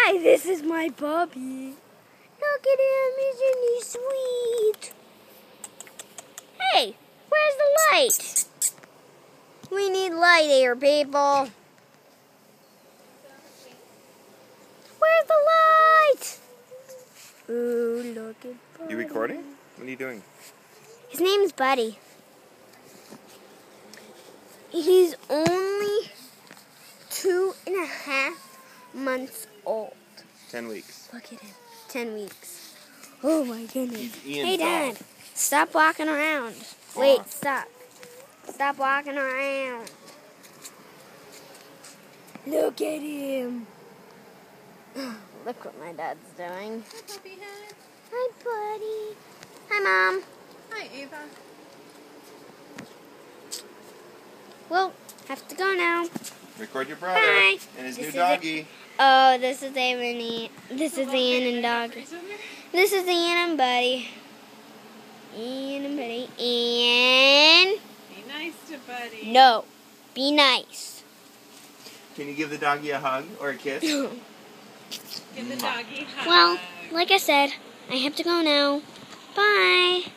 Hi, this is my puppy. Look at him, isn't he sweet? Hey, where's the light? We need light here, people. Where's the light? Ooh, look at Buddy. You recording? What are you doing? His name's Buddy. He's only 2.5 months old. 10 weeks. Look at him. 10 weeks. Oh my goodness. Hey, Ian's Dad. dog. Stop walking around. Wait, stop. Stop walking around. Look at him. Look what my dad's doing. Hi, puppy head. Hi, Buddy. Hi, Mom. Hi, Ava. Well, have to go now. Record your brother Bye. and his This new is doggy. Oh, this is Ava. This is Ian and Dog. This is Ian and Buddy. Ian and Buddy. Ian. Be nice to Buddy. No. Be nice. Can you give the doggy a hug or a kiss? Give the doggy a hug. Well, like I said, I have to go now. Bye.